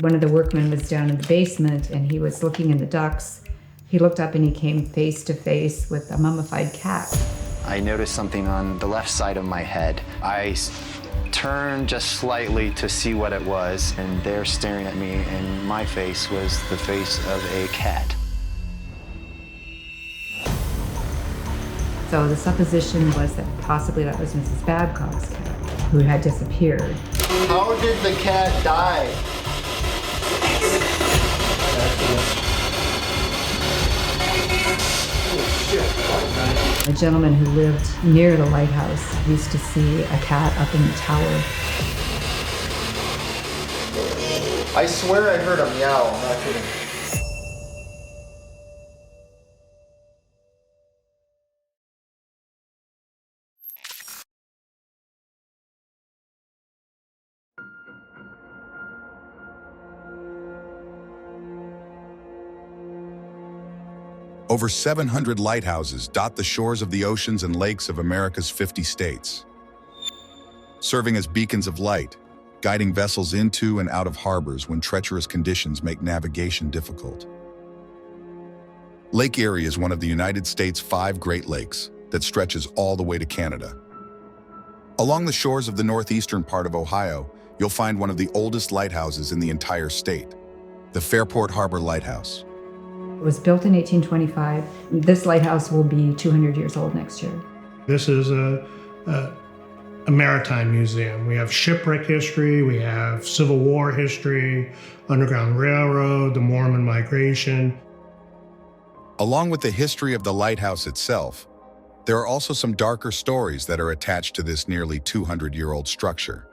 One of the workmen was down in the basement and he was looking in the ducts. He looked up and he came face to face with a mummified cat. I noticed something on the left side of my head. I turned just slightly to see what it was, and there staring at me in my face was the face of a cat. So the supposition was that possibly that was Mrs. Babcock's cat, who had disappeared. How did the cat die? A gentleman who lived near the lighthouse used to see a cat up in the tower. I swear I heard a meow, I'm not kidding. Over 700 lighthouses dot the shores of the oceans and lakes of America's 50 states, serving as beacons of light, guiding vessels into and out of harbors when treacherous conditions make navigation difficult. Lake Erie is one of the United States' 5 Great Lakes that stretches all the way to Canada. Along the shores of the northeastern part of Ohio, you'll find one of the oldest lighthouses in the entire state, the Fairport Harbor Lighthouse. It was built in 1825. This lighthouse will be 200 years old next year. This is a maritime museum. We have shipwreck history, we have Civil War history, Underground Railroad, the Mormon migration. Along with the history of the lighthouse itself, there are also some darker stories that are attached to this nearly 200-year-old structure.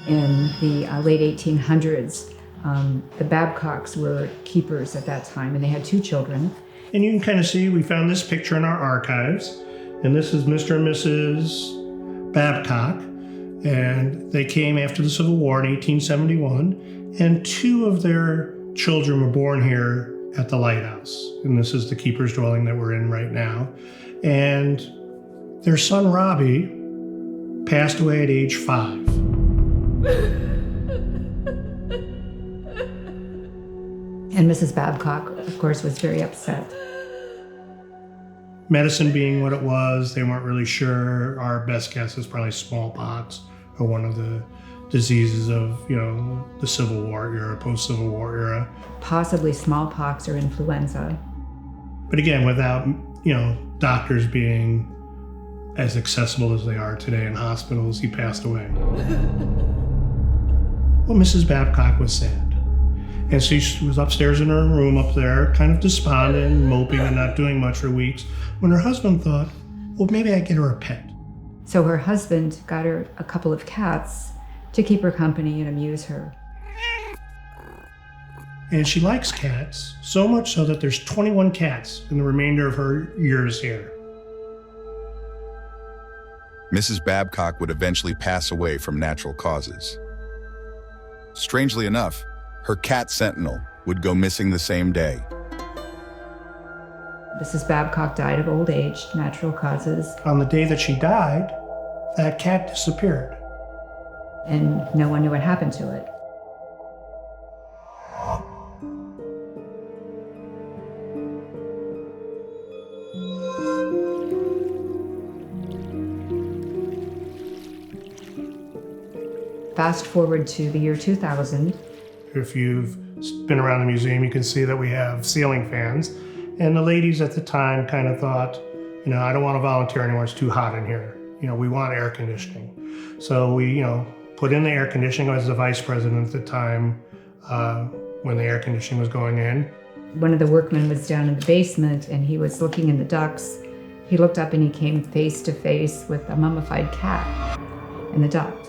In the late 1800s, the Babcocks were keepers at that time, and they had 2 children. And you can kind of see, we found this picture in our archives, and this is Mr. and Mrs. Babcock, and they came after the Civil War in 1871, and 2 of their children were born here at the lighthouse, and this is the keeper's dwelling that we're in right now. And their son, Robbie, passed away at age 5. And Mrs. Babcock, of course, was very upset. Medicine being what it was, they weren't really sure. Our best guess is probably smallpox or one of the diseases of, the Civil War era, post-Civil War era. Possibly smallpox or influenza. But again, without, doctors being as accessible as they are today in hospitals, he passed away. Well, Mrs. Babcock was sad. And so she was upstairs in her room up there, kind of despondent, moping and not doing much for weeks, when her husband thought, well, maybe I'd get her a pet. So her husband got her a couple of cats to keep her company and amuse her. And she likes cats, so much so that there's 21 cats in the remainder of her years here. Mrs. Babcock would eventually pass away from natural causes. Strangely enough, her cat Sentinel would go missing the same day. Mrs. Babcock died of old age, natural causes. On the day that she died, that cat disappeared. And no one knew what happened to it. Fast forward to the year 2000. If you've been around the museum, you can see that we have ceiling fans. And the ladies at the time kind of thought, I don't want to volunteer anymore, it's too hot in here. We want air conditioning. So we, put in the air conditioning. I was the vice president at the time when the air conditioning was going in. One of the workmen was down in the basement and he was looking in the ducts. He looked up and he came face to face with a mummified cat in the duct.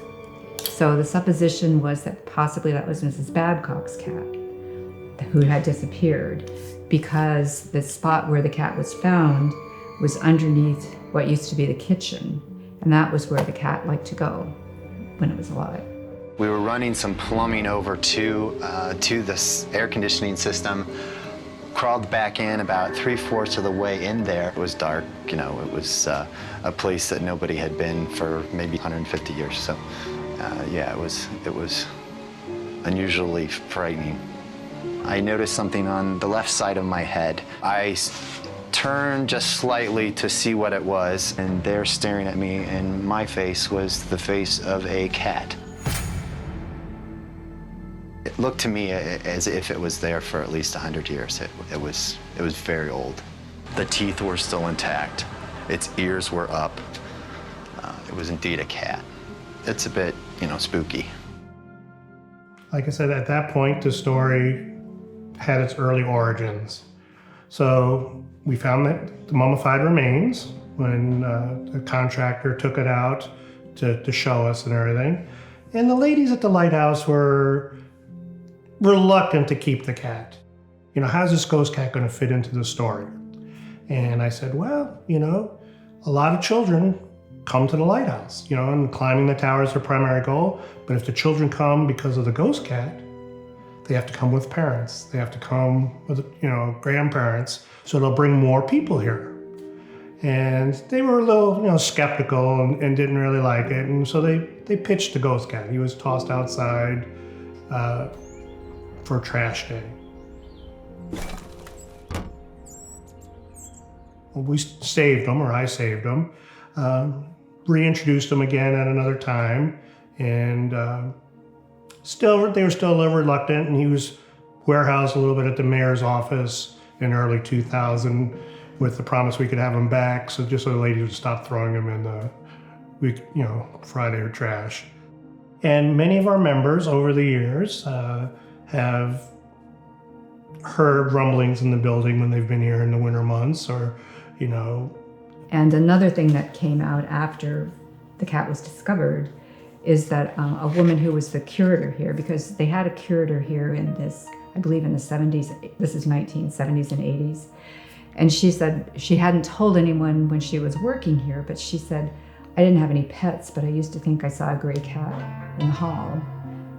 So the supposition was that possibly that was Mrs. Babcock's cat who had disappeared, because the spot where the cat was found was underneath what used to be the kitchen, and that was where the cat liked to go when it was alive. We were running some plumbing over to this air conditioning system, crawled back in about 3/4 of the way in there. It was dark, it was a place that nobody had been for maybe 150 years. So, yeah, it was unusually frightening. I noticed something on the left side of my head. I turned just slightly to see what it was, and there staring at me in my face was the face of a cat. It looked to me as if it was there for at least 100 years. It was very old. The teeth were still intact. Its ears were up. It was indeed a cat. It's a bit, spooky. Like I said, at that point, the story had its early origins. So we found that the mummified remains when the contractor took it out to show us and everything. And the ladies at the Lighthouse were reluctant to keep the cat. How's this ghost cat going to fit into the story? And I said, well, a lot of children come to the Lighthouse, and climbing the tower is their primary goal. But if the children come because of the ghost cat, they have to come with parents. They have to come with, grandparents. So they'll bring more people here. And they were a little, skeptical and didn't really like it. And so they pitched the ghost cat. He was tossed outside for trash day. We saved him, or I saved him, reintroduced him again at another time, and they were still a little reluctant, and he was warehoused a little bit at the mayor's office in early 2000 with the promise we could have him back, so just so the ladies would stop throwing him in the Friday or trash. And many of our members over the years have heard rumblings in the building when they've been here in the winter months, or And another thing that came out after the cat was discovered is that a woman who was the curator here, because they had a curator here in this, I believe in the 70s, this is 1970s and 80s. And she said she hadn't told anyone when she was working here, but she said, I didn't have any pets, but I used to think I saw a gray cat in the hall.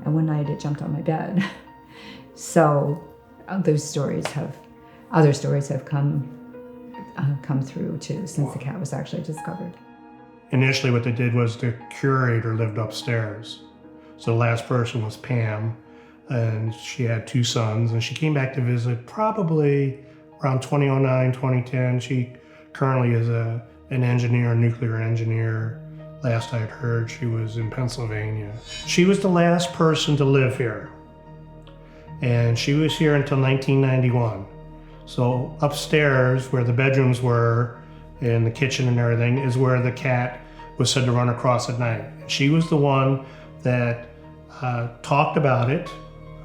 And one night it jumped on my bed. So other stories have come through too, since the cat was actually discovered. Initially what they did was the curator lived upstairs. So the last person was Pam, and she had 2 sons, and she came back to visit probably around 2009, 2010. She currently is an engineer, a nuclear engineer. Last I had heard, she was in Pennsylvania. She was the last person to live here, and she was here until 1991. So upstairs, where the bedrooms were, and the kitchen and everything, is where the cat was said to run across at night. She was the one that talked about it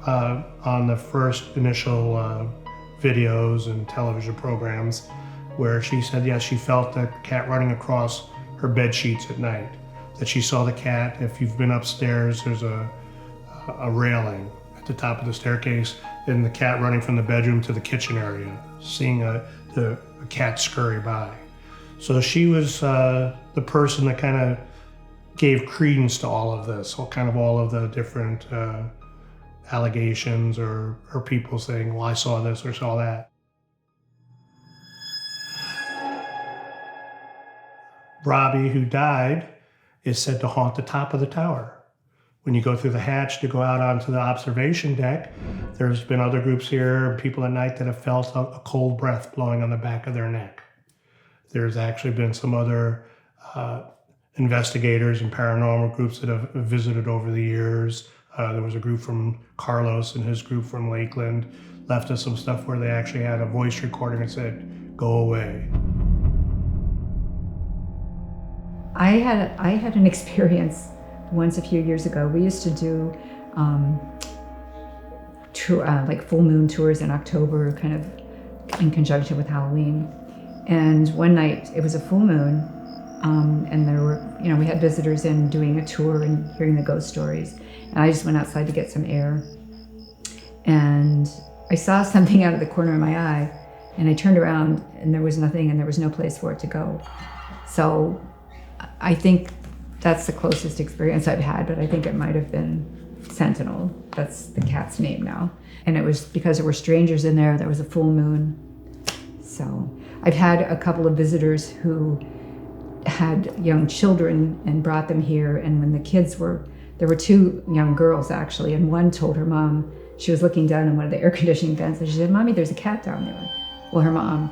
on the first initial videos and television programs, where she said, yes, she felt the cat running across her bed sheets at night. That she saw the cat. If you've been upstairs, there's a railing at the top of the staircase, and the cat running from the bedroom to the kitchen area, seeing a cat scurry by. So she was the person that kind of gave credence to all of this, all of the different allegations or people saying, well, I saw this or saw that. Robbie, who died, is said to haunt the top of the tower. When you go through the hatch to go out onto the observation deck, there's been other groups here, people at night that have felt a cold breath blowing on the back of their neck. There's actually been some other investigators and paranormal groups that have visited over the years. There was a group from Carlos and his group from Lakeland left us some stuff where they actually had a voice recording that said, go away. I had an experience once a few years ago. We used to do like full moon tours in October, kind of in conjunction with Halloween. And one night it was a full moon, and there were, we had visitors in doing a tour and hearing the ghost stories. And I just went outside to get some air, and I saw something out of the corner of my eye, and I turned around and there was nothing, and there was no place for it to go. So I think that's the closest experience I've had, but I think it might have been Sentinel. That's the cat's name now. And it was because there were strangers in there. There was a full moon. So I've had a couple of visitors who had young children and brought them here. And when the kids were There were two young girls, actually, and one told her mom, she was looking down in one of the air conditioning vents, and she said, "Mommy, there's a cat down there." Well, her mom,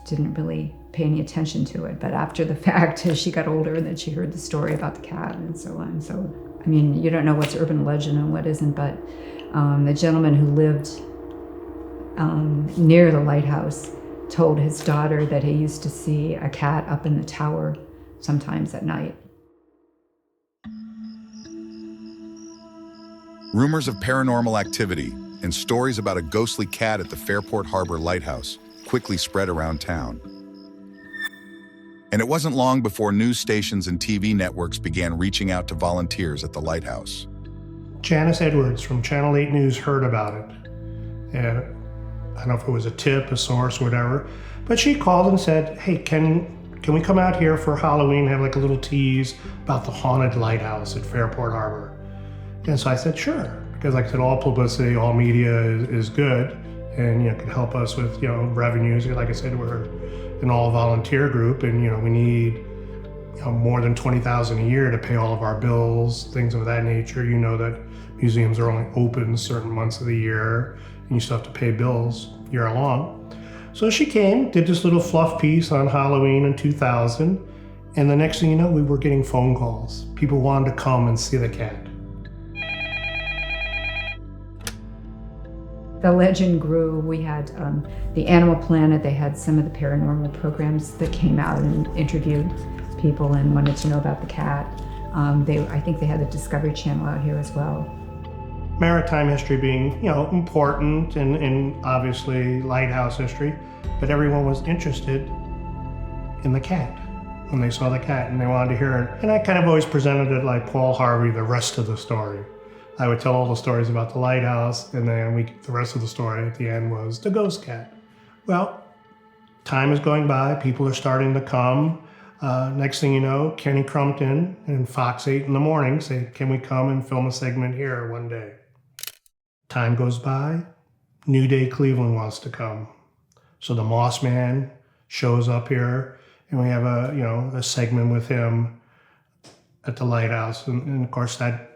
didn't really pay any attention to it. But after the fact, as she got older, then she heard the story about the cat and so on. So, I mean, you don't know what's urban legend and what isn't, but the gentleman who lived near the lighthouse told his daughter that he used to see a cat up in the tower sometimes at night. Rumors of paranormal activity and stories about a ghostly cat at the Fairport Harbor Lighthouse quickly spread around town. And it wasn't long before news stations and TV networks began reaching out to volunteers at the lighthouse. Janice Edwards from Channel 8 News heard about it. And I don't know if it was a tip, a source, whatever, but she called and said, "Hey, can we come out here for Halloween, have like a little tease about the haunted lighthouse at Fairport Harbor?" And so I said, "Sure," because like I said, all publicity, all media is good, and can help us with revenues. Like I said, we're an all volunteer group, and we need more than $20,000 a year to pay all of our bills, things of that nature. That museums are only open certain months of the year, and you still have to pay bills year long. So she came, did this little fluff piece on Halloween in 2000, and the next thing you know, we were getting phone calls. People wanted to come and see the cat. The legend grew. We had the Animal Planet. They had some of the paranormal programs that came out and interviewed people and wanted to know about the cat. I think they had the Discovery Channel out here as well. Maritime history being, important and obviously lighthouse history, but everyone was interested in the cat when they saw the cat and they wanted to hear it. And I kind of always presented it like Paul Harvey, the rest of the story. I would tell all the stories about the lighthouse, and then the rest of the story at the end was the ghost cat. Well, time is going by, people are starting to come. Next thing you know, Kenny Crumpton and Fox 8 in the morning say, "Can we come and film a segment here one day?" Time goes by, New Day Cleveland wants to come. So the Moss Man shows up here, and we have a segment with him at the lighthouse. And of course that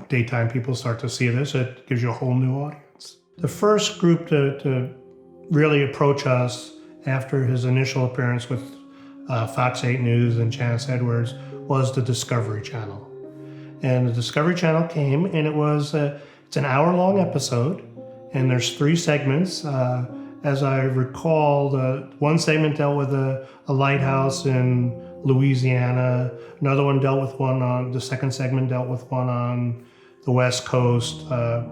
daytime people start to see this, it gives you a whole new audience. The first group to really approach us after his initial appearance with Fox 8 News and Janice Edwards was the Discovery Channel. And the Discovery Channel came, and it's an hour-long episode, and there's 3 segments. As I recall, one segment dealt with a lighthouse in Louisiana. Another one dealt with the second segment dealt with one on the West Coast,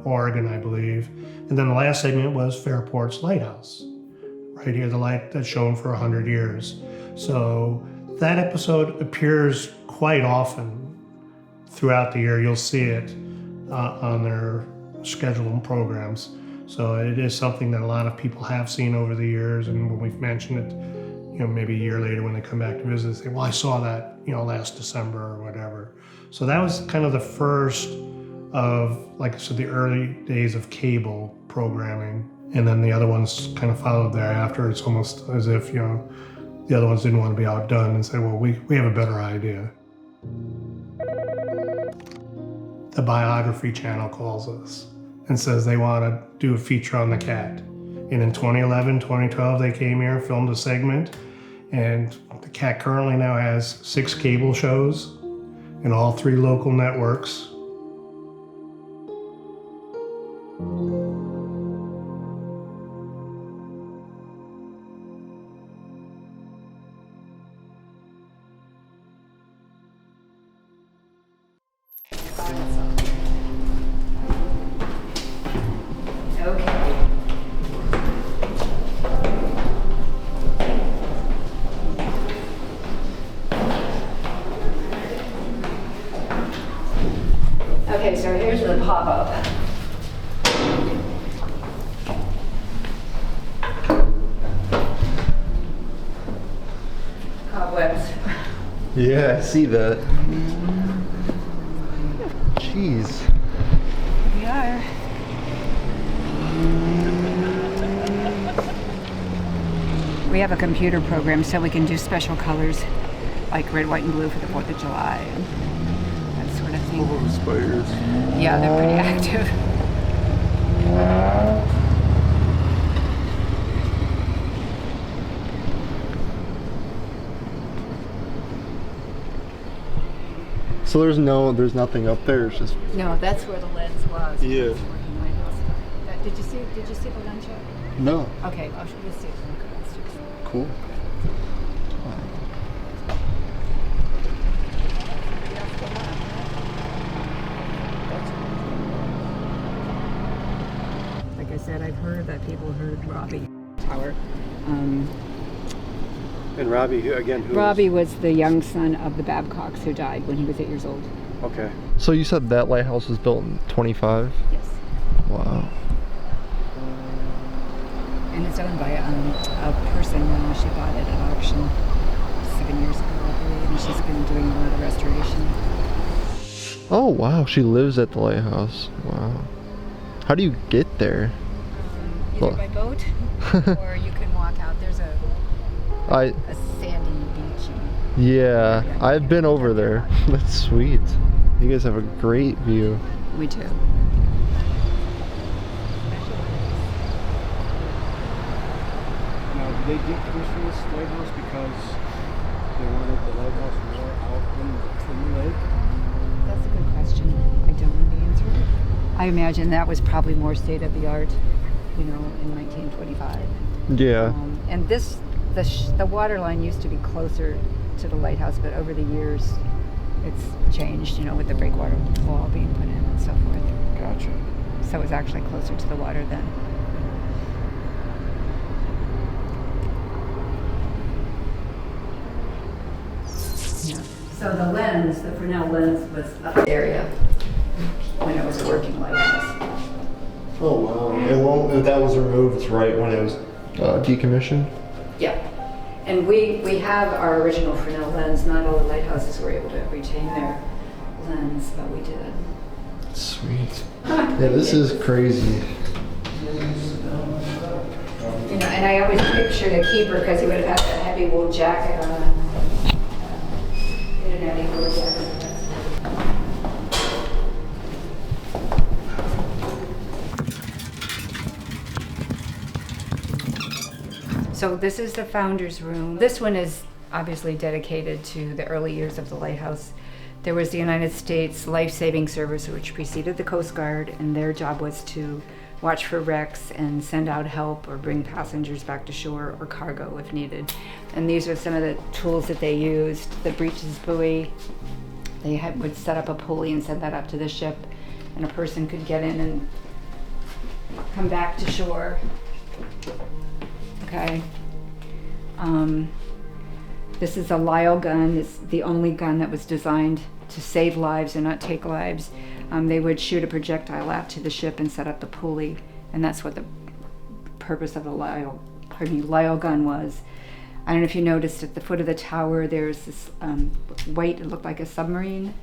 Oregon, I believe. And then the last segment was Fairport's Lighthouse. Right here, the light that's shown for 100 years. So that episode appears quite often throughout the year. You'll see it on their scheduled programs. So it is something that a lot of people have seen over the years, and when we've mentioned it, maybe a year later when they come back to visit, they say, "Well, I saw that, last December," or whatever. So that was kind of the first of, like I said, the early days of cable programming. And then the other ones kind of followed thereafter. It's almost as if, the other ones didn't want to be outdone and say, "Well, we have a better idea." The Biography Channel calls us and says they want to do a feature on the cat. And in 2011, 2012, they came here and filmed a segment. And the cat currently now has 6 cable shows in all 3 local networks. Okay, so here's the pop-up. Cobwebs. Yeah, I see that. Jeez. We are. We have a computer program so we can do special colors like red, white, and blue for the 4th of July. That's working. Oh, the spiders. Yeah, they're pretty active. So there's nothing up there. It's just No, that's where the lens was. Yeah. Working lighthouse. Did you see the lens yet? no. Okay, I'll show you see it when we go downstairs. Cool. Like I said, I've heard that people heard Robbie Tower. And Robbie, who Robbie was the young son of the Babcocks who died when he was 8 years old. Okay. So you said that lighthouse was built in 25? Yes. Wow. And it's owned by a person. She bought it at auction 7 years ago, I believe, and she's been doing a lot of restoration. Oh wow, she lives at the lighthouse. Wow. How do you get there? Either by boat or you can walk out. There's a sandy beach. Yeah, I've been over there. That's sweet. You guys have a great view. We do. Now, did they decommission this lighthouse because they wanted the lighthouse more out in the lake? That's a good question. I don't know the answer. I imagine that was probably more state of the art, in 1925. Yeah. And the water line used to be closer to the lighthouse, but over the years, it's changed. With the breakwater wall being put in and so forth. Gotcha. So it's actually closer to the water then. Yeah. So the lens, the Fresnel lens, was up the area when it was a working lighthouse. Oh wow. That was removed right when it was decommissioned? Yeah. And we have our original Fresnel lens. Not all the lighthouses were able to retain their lens, but we did. Sweet. Yeah, this is crazy. And I always pictured a keeper because he would have had that heavy wool jacket on. He didn't have any wool jacket. So this is the founder's room. This one is obviously dedicated to the early years of the lighthouse. There was the United States Life-Saving Service, which preceded the Coast Guard, and their job was to watch for wrecks and send out help or bring passengers back to shore or cargo if needed. And these are some of the tools that they used. The breeches buoy, would set up a pulley and send that up to the ship, and a person could get in and come back to shore. Okay. This is a Lyle gun. It's the only gun that was designed to save lives and not take lives. They would shoot a projectile out to the ship and set up the pulley, and that's what the purpose of the Lyle gun was. I don't know if you noticed at the foot of the tower there's this white, it looked like a submarine.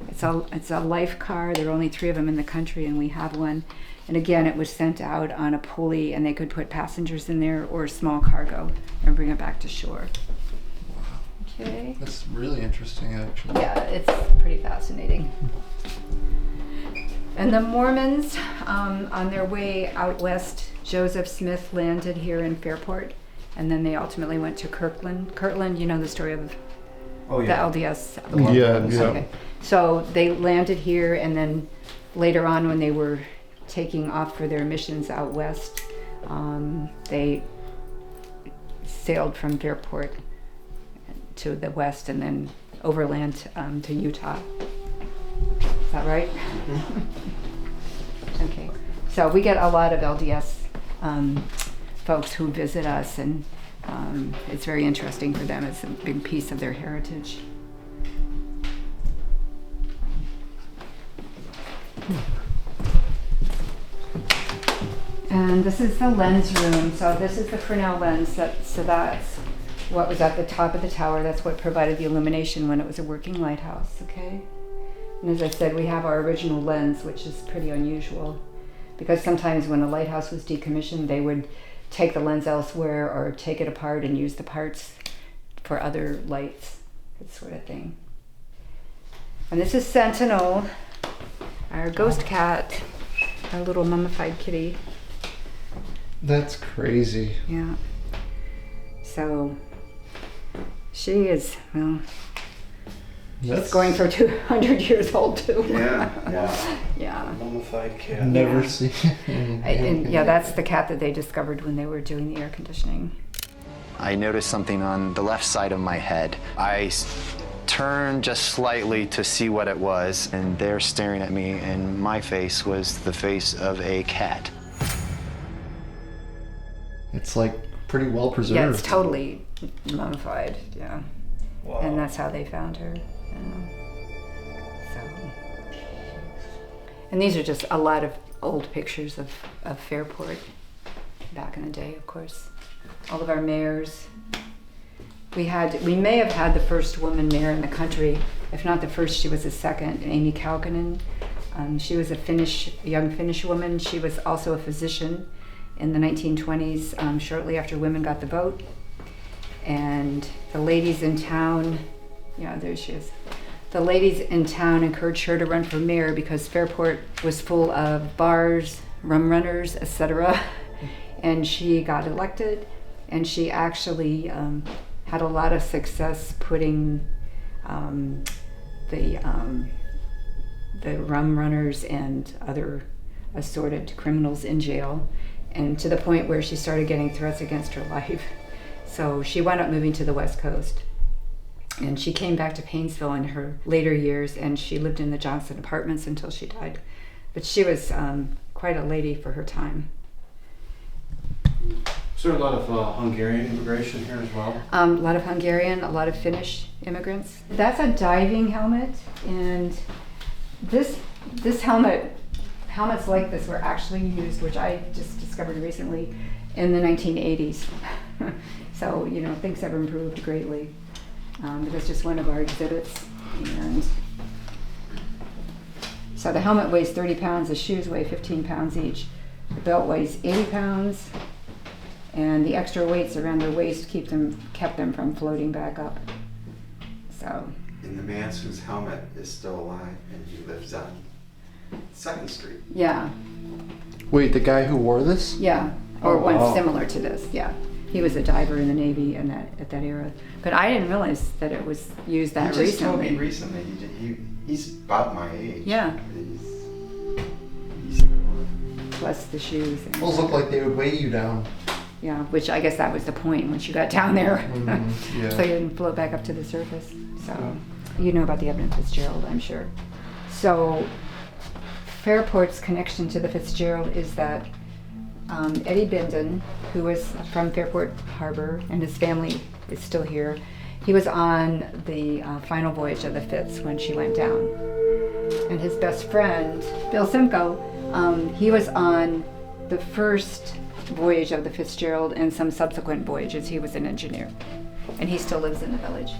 It's a life car. There are only 3 of them in the country, and we have one. And again, it was sent out on a pulley, and they could put passengers in there or small cargo and bring it back to shore. Okay. That's really interesting, actually. Yeah, it's pretty fascinating. And the Mormons, on their way out west, Joseph Smith landed here in Fairport, and then they ultimately went to Kirtland. Kirtland, you know the story of the LDS. Yeah. Okay. So they landed here, and then later on when they were taking off for their missions out west, they sailed from Fairport to the west and then overland to Utah. Is that right? Okay. So we get a lot of LDS folks who visit us, and it's very interesting for them. It's a big piece of their heritage. And this is the lens room. So this is the Fresnel lens. So that's what was at the top of the tower. That's what provided the illumination when it was a working lighthouse, okay? And as I said, we have our original lens, which is pretty unusual, because sometimes when a lighthouse was decommissioned, they would take the lens elsewhere or take it apart and use the parts for other lights, that sort of thing. And this is Sentinel, our ghost cat, our little mummified kitty. That's crazy. Yeah. So she is, well, she's going for 200 years old too. Yeah. Yeah. Mummified cat. Never Yeah. seen. And yeah, that's the cat that they discovered when they were doing the air conditioning. I noticed something on the left side of my head. I turned just slightly to see what it was, and there staring at me in my face was the face of a cat. It's like pretty well preserved. Yeah, it's totally mummified. Yeah. Wow. And that's how they found her. Yeah. So. And these are just a lot of old pictures of Fairport back in the day, of course. All of our mayors. We may have had the first woman mayor in the country. If not the first, she was the second, Amy Kaukonen. She was a young Finnish woman. She was also a physician in the 1920s, shortly after women got the vote. And the ladies in town, yeah, there she is. The ladies in town encouraged her to run for mayor because Fairport was full of bars, rum runners, etc. And she got elected, and she actually had a lot of success putting the rum runners and other assorted criminals in jail, and to the point where she started getting threats against her life. So she wound up moving to the West Coast, and she came back to Painesville in her later years, and she lived in the Johnson Apartments until she died. But she was quite a lady for her time. Is there a lot of Hungarian immigration here as well? A lot of Hungarian, a lot of Finnish immigrants. That's a diving helmet, and this helmets like this were actually used, which I just discovered recently, in the 1980s. So, you know, things have improved greatly. That's just one of our exhibits. And so the helmet weighs 30 pounds, the shoes weigh 15 pounds each. The belt weighs 80 pounds. And the extra weights around their waist kept them from floating back up. So. And the man whose helmet is still alive, and he lives on 2nd Street. Yeah. Wait, the guy who wore this? Yeah, or Oh, one wow. similar to this. Yeah, he was a diver in the Navy at that era. But I didn't realize that it was used that He just told me recently. he's about my age. Yeah. He's still on. Plus the shoes. And, Those look like they would weigh you down. yeah, which I guess that was the point once you got down there, Yeah. so you didn't float back up to the surface. So you know about the Evan Fitzgerald, I'm sure. So Fairport's connection to the Fitzgerald is that Eddie Bindon, who was from Fairport Harbor, and his family is still here, he was on the final voyage of the Fitz when she went down. And his best friend, Bill Simcoe, he was on the first voyage of the Fitzgerald and some subsequent voyages. He was an engineer, and he still lives in the village.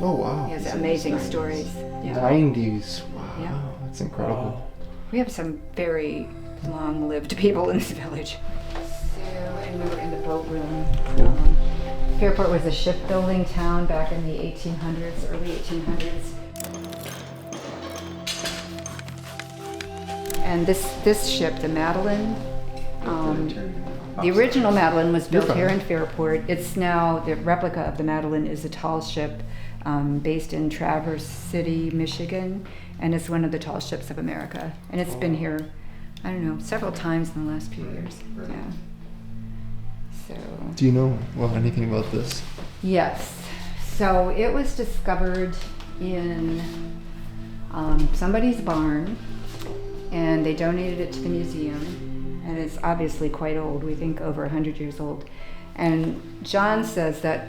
Oh wow. He has amazing stories. Yeah. 90s. Wow. Yeah. That's incredible. We have some very long-lived people in this village. So, and we were in the boat room. Fairport was a shipbuilding town back in the 1800s, early 1800s. And this ship, the Madeline, the original Madeline was built here in Fairport. It's now, the replica of the Madeline is a tall ship based in Traverse City, Michigan, and it's one of the tallest ships of America. And it's been here, I don't know, several times in the last few years. Yeah. So. Do you know anything about this? Yes. So it was discovered in somebody's barn, and they donated it to the museum. And it's obviously quite old. We think over 100 years old. And John says that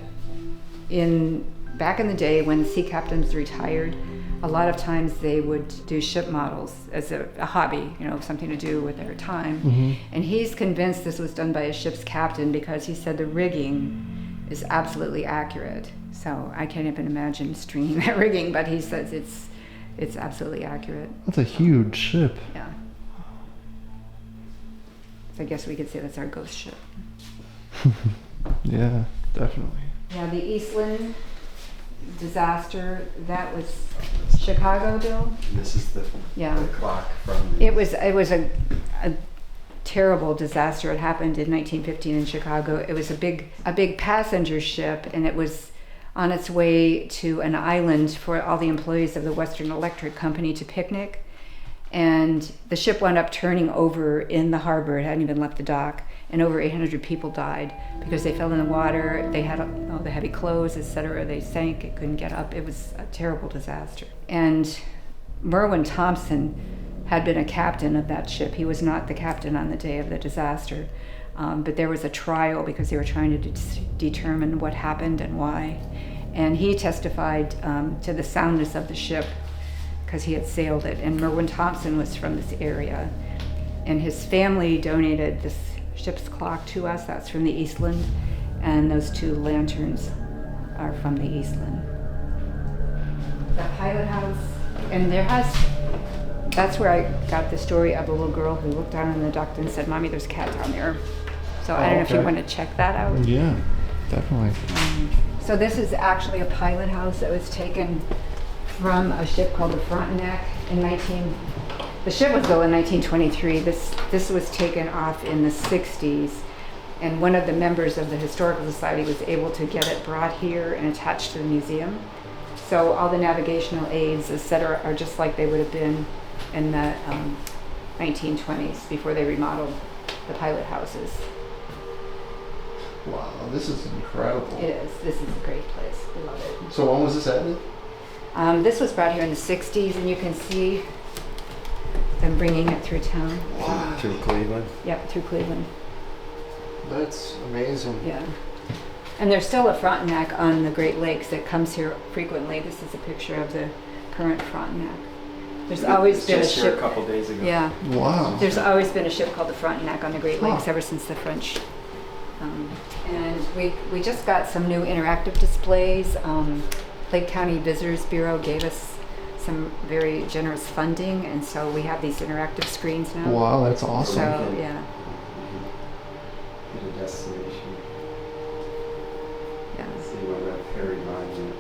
back in the day when the sea captains retired, a lot of times they would do ship models as a hobby, you know, something to do with their time. Mm-hmm. And he's convinced this was done by a ship's captain because he said the rigging is absolutely accurate. So I can't even imagine stringing that rigging, but he says it's absolutely accurate. That's a huge ship. Yeah. So I guess we could say that's our ghost ship. Yeah, definitely. Yeah, the Eastland disaster, that was Chicago, Bill? This is the clock from. It was a terrible disaster. It happened in 1915 in Chicago. It was a big passenger ship, and it was on its way to an island for all the employees of the Western Electric Company to picnic. And the ship wound up turning over in the harbor. It hadn't even left the dock, and over 800 people died because they fell in the water. They had all the heavy clothes, etc. They sank. It couldn't get up. It was a terrible disaster. And Merwin Thompson had been a captain of that ship. He was not the captain on the day of the disaster, but there was a trial because they were trying to determine what happened and why. And he testified to the soundness of the ship because he had sailed it. And Merwin Thompson was from this area. And his family donated this ship's clock to us. That's from the Eastland. And those two lanterns are from the Eastland. The pilot house, and that's where I got the story of a little girl who looked down in the duct and said, "Mommy, there's a cat down there." So I don't know if you want to check that out. Yeah, definitely. So this is actually a pilot house that was taken from a ship called the Frontenac the ship was built in 1923. This was taken off in the 60s, and one of the members of the Historical Society was able to get it brought here and attached to the museum. So all the navigational aids, etc., are just like they would have been in the 1920s before they remodeled the pilot houses. Wow, this is incredible. It is. This is a great place. We love it. So when was this added? This was brought here in the 60s, and you can see them bringing it through town. Wow. Through Cleveland? Yep, through Cleveland. That's amazing. Yeah. And there's still a Frontenac on the Great Lakes that comes here frequently. This is a picture of the current Frontenac. There's always been a just here ship. a couple days ago. Yeah. Wow. There's always been a ship called the Frontenac on the Great Lakes ever since the French. And we just got some new interactive displays. Lake County Visitors Bureau gave us some very generous funding, and so we have these interactive screens now. Wow, that's awesome. So yeah. Get a destination. Yeah. See where that ferry monument.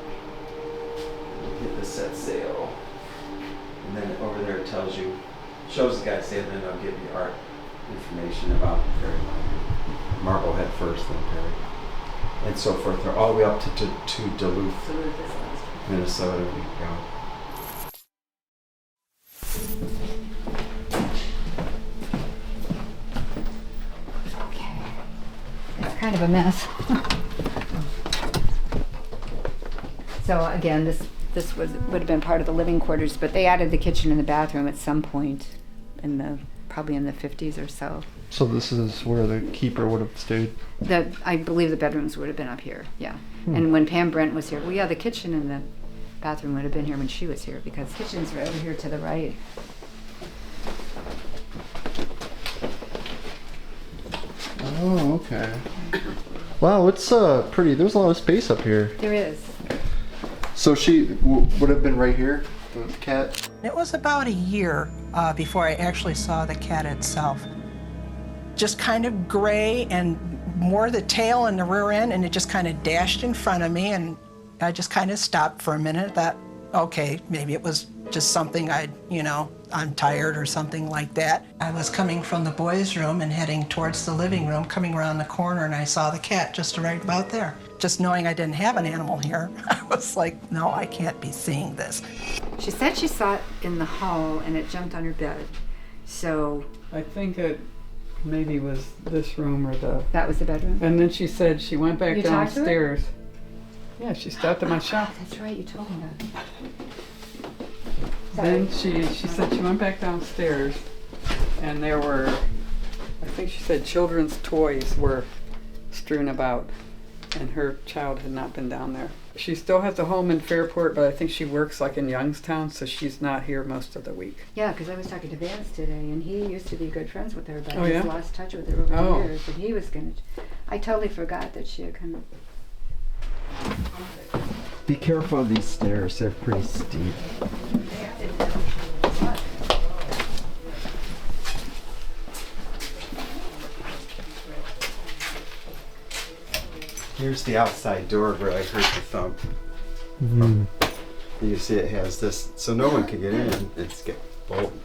Get the set sail. And then over there it tells you, shows the guy sailing, and they'll give you art information about the ferry monument. Marblehead first, then Perry. And so forth. They're all the way up to Duluth, Minnesota we go. Okay. It's kind of a mess. So again, this would have been part of the living quarters, but they added the kitchen and the bathroom at some point probably in the 50s or so. So this is where the keeper would have stayed? I believe the bedrooms would have been up here, yeah. And when Pam Brent was here, well, yeah, the kitchen and the bathroom would have been here when she was here, because kitchens are over here to the right. Oh, okay. Wow, it's pretty. There's a lot of space up here. There is. So she would have been right here, the cat? It was about a year before I actually saw the cat itself. Just kind of gray and more the tail and the rear end, and it just kind of dashed in front of me, and I just kind of stopped for a minute. Thought, okay, maybe it was just something I'm tired or something like that. I was coming from the boys' room and heading towards the living room, coming around the corner, and I saw the cat just right about there. Just knowing I didn't have an animal here, I was like, no, I can't be seeing this. She said she saw it in the hall and it jumped on her bed. So I think it maybe was this room or that was the bedroom. And then she said she went back You talked to her? downstairs. Yeah, she stopped at my shop. That's right, you told me that. Then she said she went back downstairs, and there were, I think she said children's toys were strewn about, and her child had not been down there. She still has a home in Fairport, but I think she works like in Youngstown, so she's not here most of the week. Yeah, because I was talking to Vance today, and he used to be good friends with her, but Oh, he's yeah? lost touch with her over Oh. the years. And he was gonna. I totally forgot that she had come. Be careful of these stairs, they're pretty steep. Here's the outside door where I heard the thump. Mhm. You see it has this, so no one can get in. It's get bolted.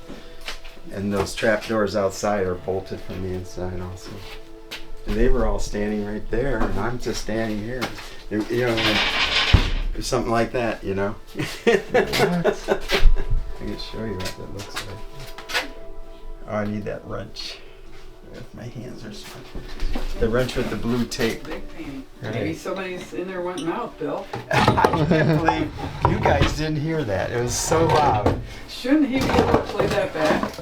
And those trap doors outside are bolted from the inside also. And they were all standing right there, and I'm just standing here. You know, something like that, you know? I can show you what that looks like. Oh, I need that wrench. If my hands are smart. The wrench with the blue tape. Big pain. Right. Maybe somebody's in there wanting out, Bill. I can't believe you guys didn't hear that. It was so loud. Shouldn't he be able to play that back?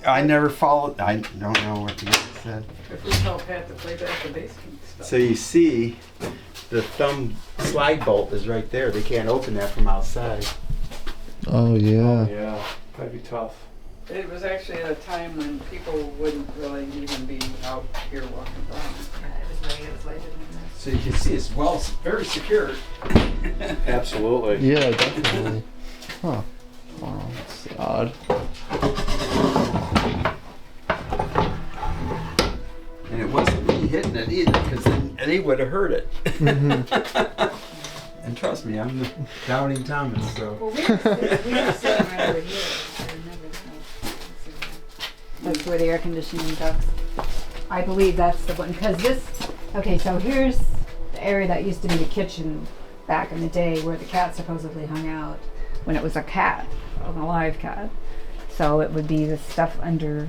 I never followed. I don't know what you guys said. If we tell Pat to play back the basement stuff. So you see, the thumb slide bolt is right there. They can't open that from outside. Oh yeah. Yeah, that'd be tough. It was actually at a time when people wouldn't really even be out here walking around. It was later than this. So you can see it's very secure. Absolutely. Yeah, definitely. Huh. Wow, that's odd. And it wasn't me hitting it either, because then they would have heard it. And trust me, I'm the doubting Thomas, so. Well, we were sitting right over here. That's where the air conditioning ducts. I believe that's the one, because this, okay, so here's the area that used to be the kitchen back in the day where the cat supposedly hung out when it was a cat, an alive cat. So it would be the stuff under,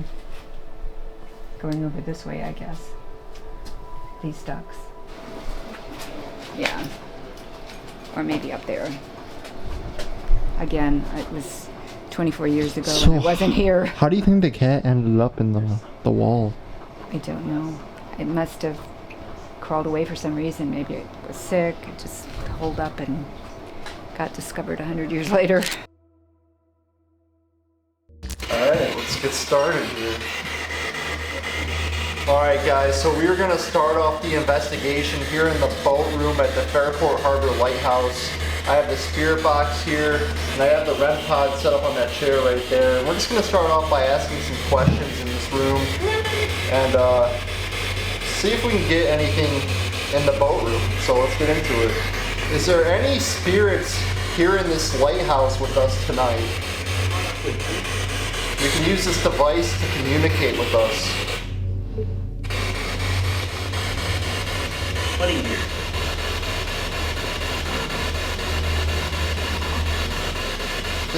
going over this way, I guess. These ducts. Yeah. Or maybe up there. Again, it was 24 years ago So and I wasn't here. How do you think the cat ended up in the wall? I don't know. It must have crawled away for some reason. Maybe it was sick. It just holed up and got discovered 100 years later. Alright, let's get started here. Alright guys, so we're going to start off the investigation here in the boat room at the Fairport Harbor Lighthouse. I have the spirit box here, and I have the REM pod set up on that chair right there. We're just going to start off by asking some questions in this room and see if we can get anything in the boat room. So let's get into it. Is there any spirits here in this lighthouse with us tonight? You can use this device to communicate with us. What are you?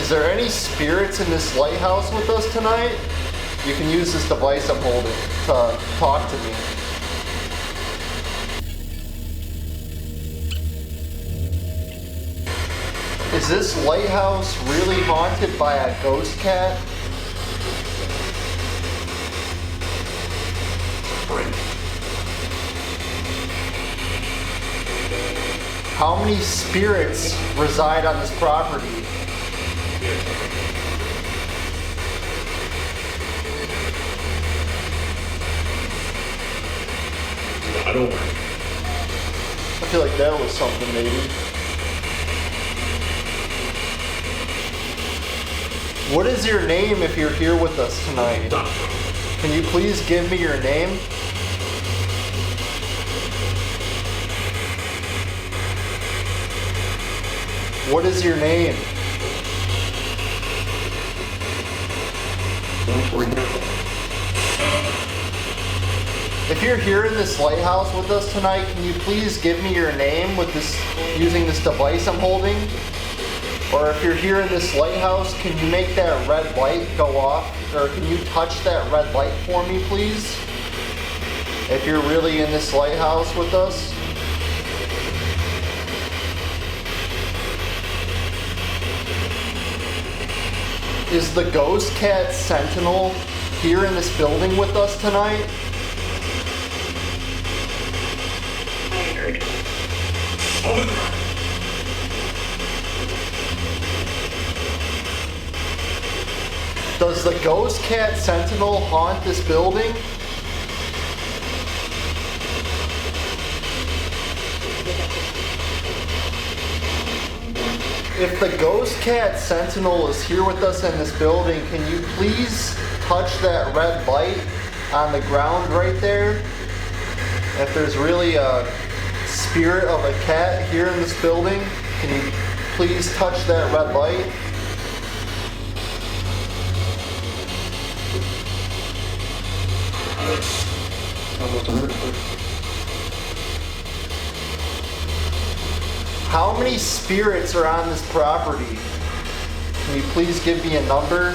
Is there any spirits in this lighthouse with us tonight? You can use this device I'm holding to talk to me. Is this lighthouse really haunted by a ghost cat? How many spirits reside on this property? I feel like that was something maybe. What is your name if you're here with us tonight? Can you please give me your name? What is your name? If you're here in this lighthouse with us tonight, can you please give me your name with this, using this device I'm holding? Or if you're here in this lighthouse, can you make that red light go off? Or can you touch that red light for me, please? If you're really in this lighthouse with us. Is the ghost cat sentinel here in this building with us tonight? Does the ghost cat sentinel haunt this building? If the ghost cat sentinel is here with us in this building, can you please touch that red light on the ground right there? If there's really a spirit of a cat here in this building, can you please touch that red light? How many spirits are on this property? Can you please give me a number?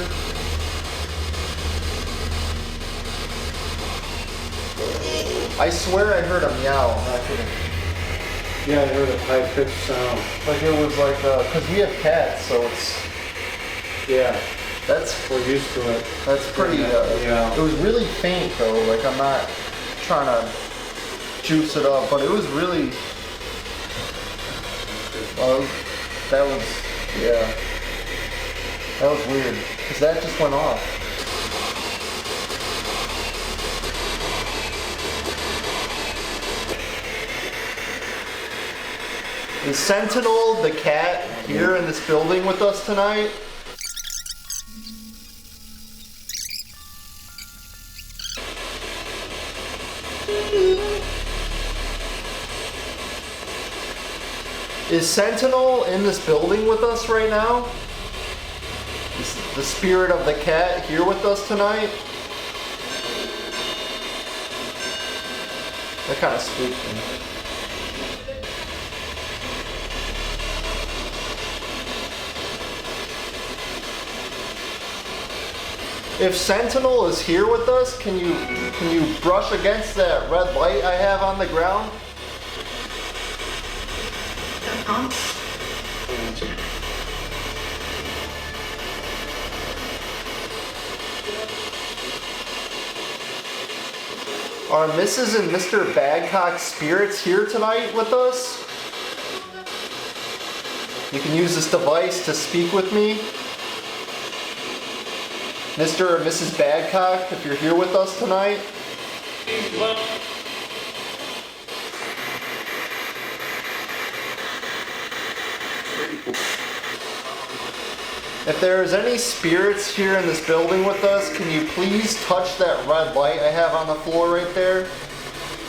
I swear I heard a meow. I'm not kidding. Yeah, I heard a high-pitched sound. Like it was like, cause we have cats, so it's. Yeah, That's we're used to it. That's pretty. Yeah. It was really faint though. Like I'm not trying to juice it up, but it was really. That was, yeah. That was weird, cause that just went off. Is Sentinel the cat here in this building with us tonight? Is Sentinel in this building with us right now? Is the spirit of the cat here with us tonight? That kind of spooked me. If Sentinel is here with us, can you brush against that red light I have on the ground? Are Mrs. and Mr. Badcock's spirits here tonight with us? You can use this device to speak with me. Mr. or Mrs. Badcock, if you're here with us tonight. If there's any spirits here in this building with us, can you please touch that red light I have on the floor right there?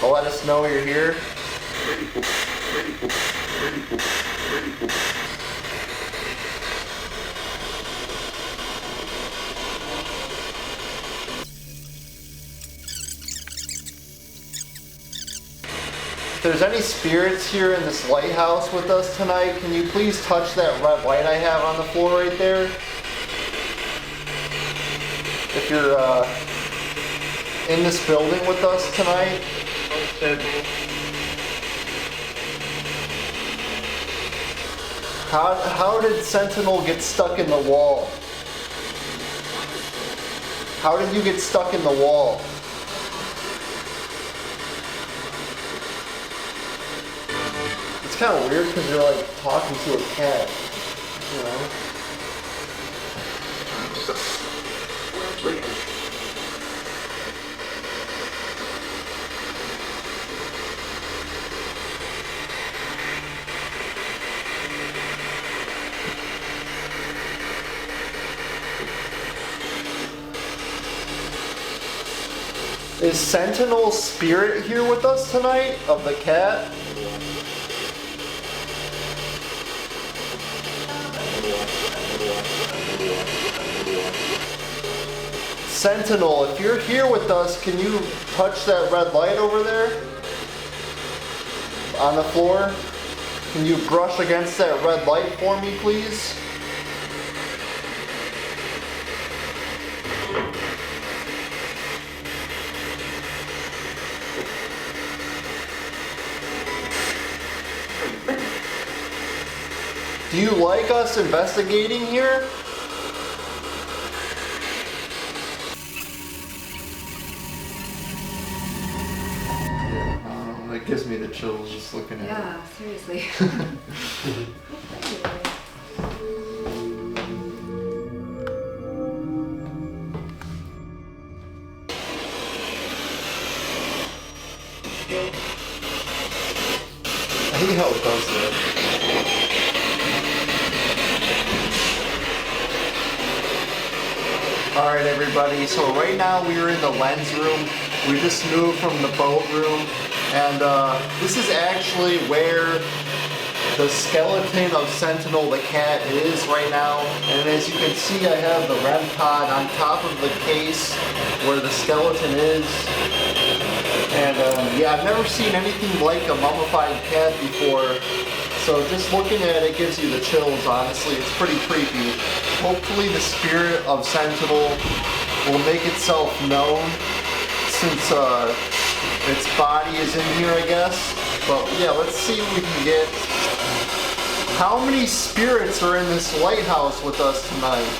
To let us know you're here. If there's any spirits here in this lighthouse with us tonight, can you please touch that red light I have on the floor right there? If you're in this building with us tonight. How did Sentinel get stuck in the wall? How did you get stuck in the wall? It's kind of weird because you're like talking to a cat, you know? Is Sentinel's spirit here with us tonight of the cat? Sentinel, if you're here with us, can you touch that red light over there? On the floor? Can you brush against that red light for me, please? Do you like us investigating here? It gives me the chills just looking at it. Yeah, seriously. I hate how it does that. Alright everybody, so right now we are in the lens room. We just moved from the boat room. And this is actually where the skeleton of Sentinel the cat is right now. And as you can see, I have the REM pod on top of the case where the skeleton is. And yeah, I've never seen anything like a mummified cat before. So just looking at it gives you the chills, honestly. It's pretty creepy. Hopefully the spirit of Sentinel will make itself known since its body is in here, I guess. But yeah, let's see what we can get. How many spirits are in this lighthouse with us tonight?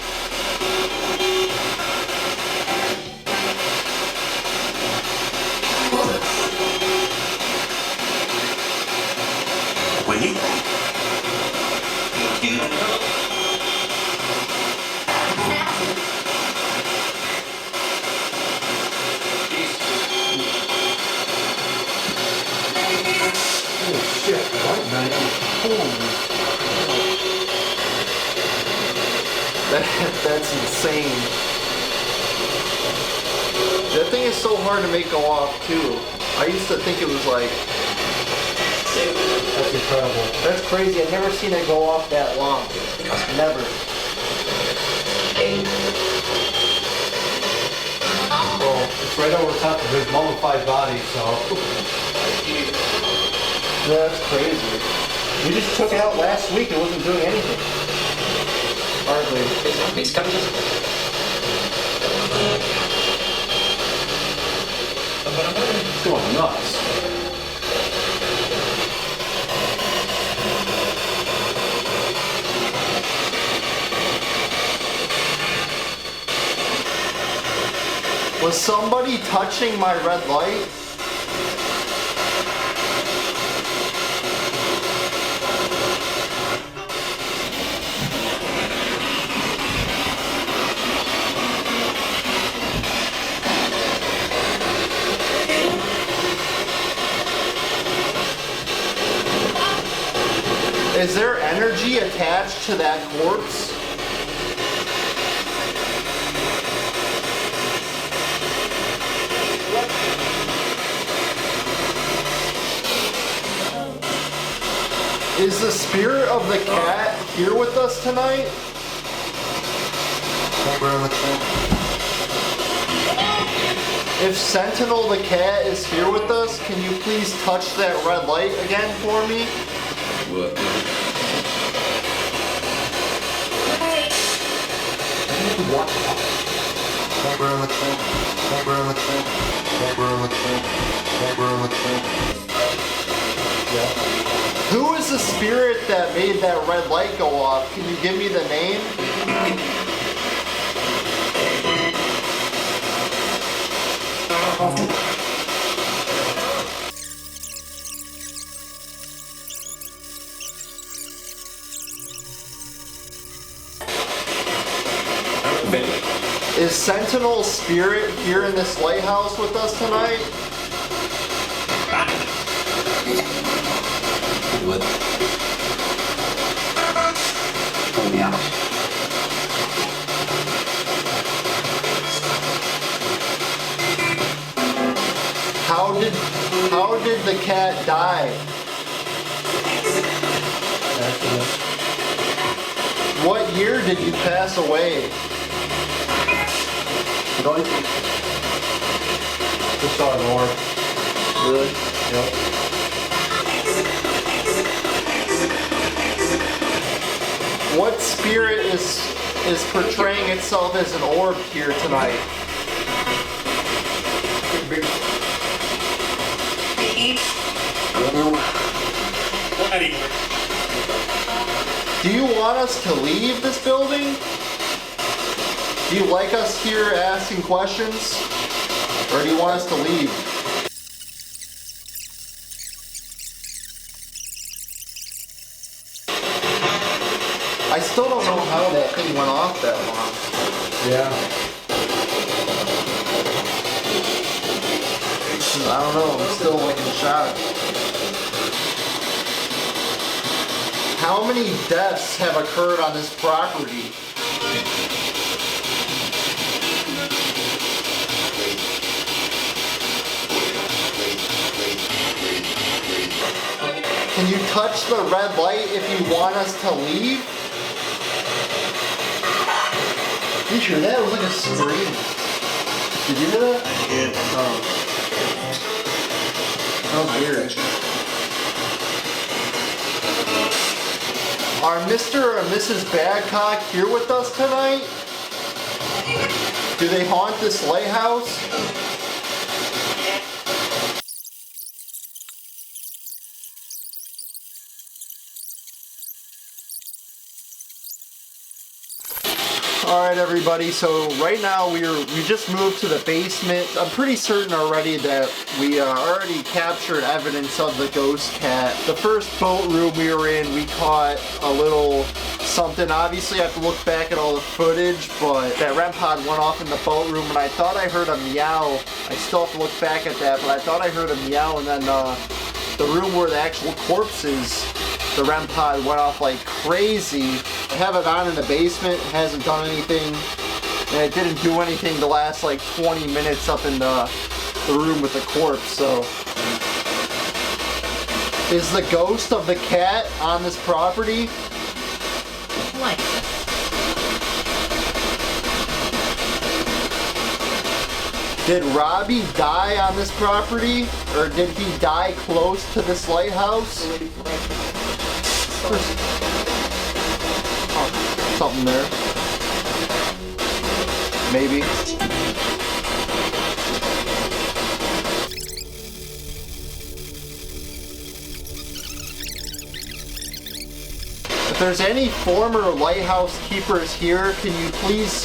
That's insane. That thing is so hard to make go off too. I used to think it was like... That's incredible. That's crazy. I've never seen it go off that long. Never. Well, it's right over top of his mummified body, so... Yeah, that's crazy. We just took it out last week. It wasn't doing anything. Hardly. It's coming. It's going nuts. Was somebody touching my red light? Is there energy attached to that corpse? Is the spirit of the cat here with us tonight? If Sentinel the cat is here with us, can you please touch that red light again for me? What? Who is the spirit that made that red light go off? Can you give me the name? Is Sentinel's spirit here in this lighthouse with us tonight? What? Oh, yeah. How did the cat die? What year did you pass away? Just saw an orb. Really? Yep. What spirit is portraying itself as an orb here tonight? Do you want us to leave this building? Do you like us here asking questions? Or do you want us to leave? I still don't know how that thing went off that long. Yeah. I don't know, I'm still like in shock. How many deaths have occurred on this property? Can you touch the red light if you want us to leave? Did you hear that? It was like a scream. Did you hear that? Yeah. Oh, weird. Are Mr. or Mrs. Badcock here with us tonight? Do they haunt this lighthouse? Alright everybody, so right now we just moved to the basement. I'm pretty certain already that we already captured evidence of the ghost cat. The first boat room we were in, we caught a little something. Obviously I have to look back at all the footage, but that REM pod went off in the boat room and I thought I heard a meow. I still have to look back at that, but I thought I heard a meow, and then the room where the actual corpse is, the REM pod went off like crazy. I have it on in the basement, it hasn't done anything, and it didn't do anything the last like 20 minutes up in the room with the corpse, so. Is the ghost of the cat on this property? Like Did Robbie die on this property? Or did he die close to this lighthouse? Something there. Maybe. If there's any former lighthouse keepers here, can you please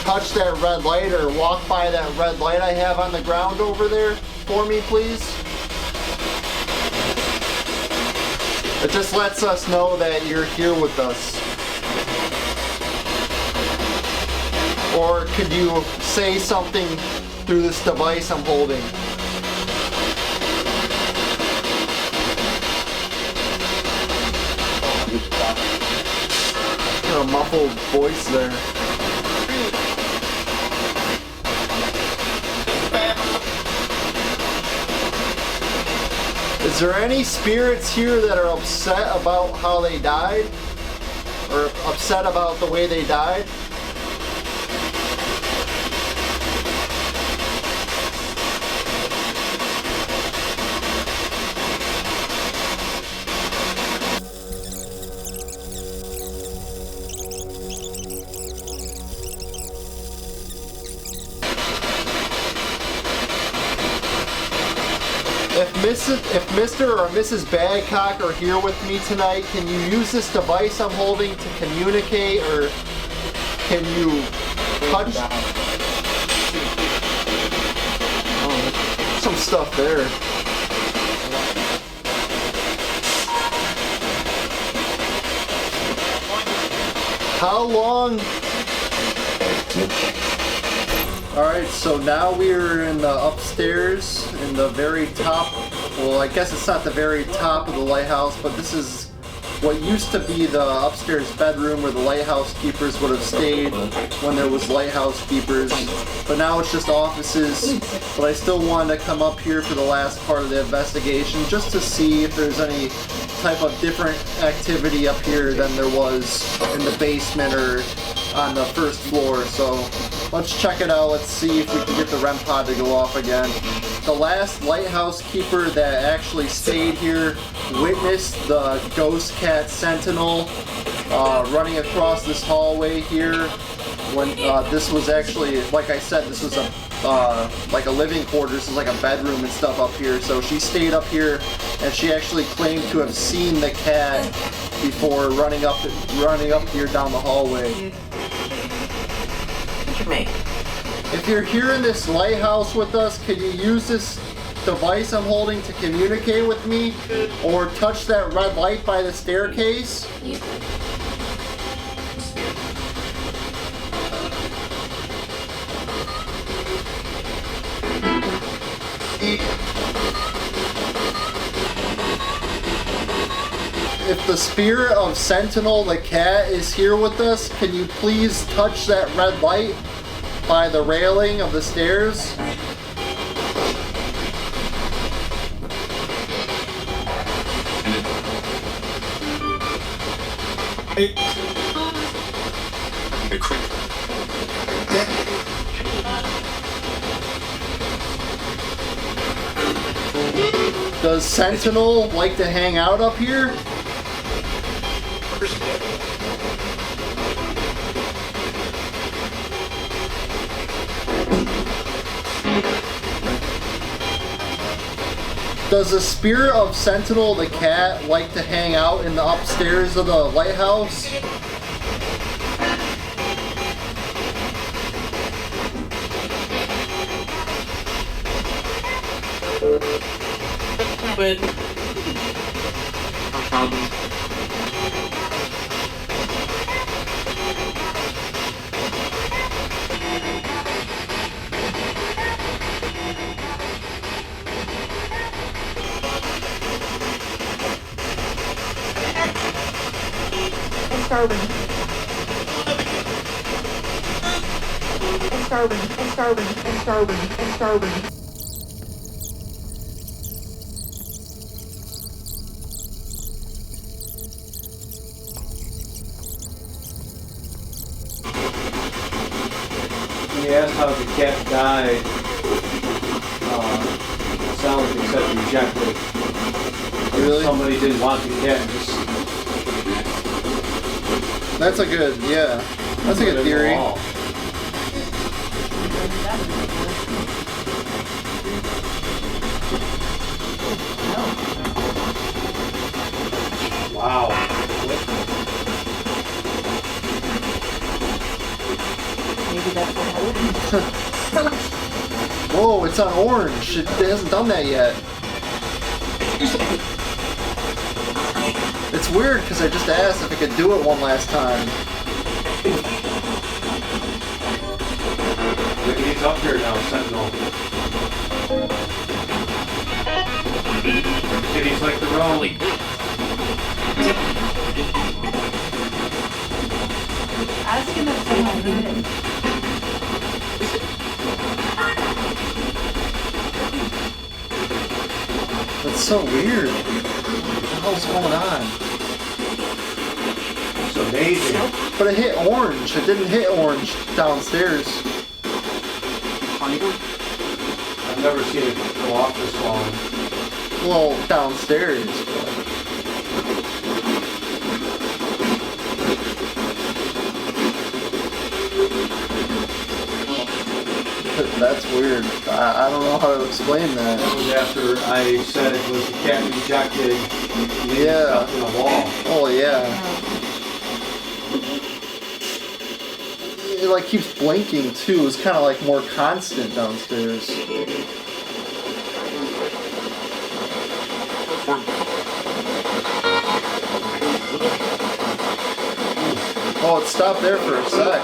touch that red light or walk by that red light I have on the ground over there for me, please? It just lets us know that you're here with us. Or could you say something through this device I'm holding? A muffled voice there. Is there any spirits here that are upset about how they died? Or upset about the way they died? If Mr. or Mrs. Badcock are here with me tonight, can you use this device I'm holding to communicate, or can you touch? Oh, some stuff there. How long? Alright, so now we're in the upstairs, in the very top, well I guess it's not the very top of the lighthouse, but this is what used to be the upstairs bedroom where the lighthouse keepers would have stayed when there was lighthouse keepers. But now it's just offices, but I still wanted to come up here for the last part of the investigation just to see if there's any type of different activity up here than there was in the basement or on the first floor. So let's check it out. Let's see if we can get the REM pod to go off again. The last lighthouse keeper that actually stayed here witnessed the ghost cat sentinel running across this hallway here when this was actually, like I said, this was a like a living quarters, this is like a bedroom and stuff up here. So she stayed up here and she actually claimed to have seen the cat before running up here down the hallway. If you're here in this lighthouse with us, can you use this device I'm holding to communicate with me, or touch that red light by the staircase? If the spirit of Sentinel the cat is here with us, can you please touch that red light by the railing of the stairs? Does Sentinel like to hang out up here? Does the spirit of Sentinel the cat like to hang out in the upstairs of the lighthouse? But starboard. When you asked how the cat died, it sounded like they said rejected. Really? Somebody didn't want the cat and just That's a good, yeah. That's a good theory. Wow. Maybe that's what Whoa, it's on orange. It hasn't done that yet. It's weird because I just asked if it could do it one last time. Look, he's up here now, Sentinel. Kitty's like the rolling. Ask him if someone did it. That's so weird. What the hell's going on? It's amazing. But it hit orange. It didn't hit orange downstairs. I've never seen it go off this long. Well, downstairs. But that's weird. I don't know how to explain that. That was after I said it was the cat rejected. Yeah. Up in a wall. Oh yeah. It like keeps blinking too. It's kind of like more constant downstairs. Oh, it stopped there for a sec.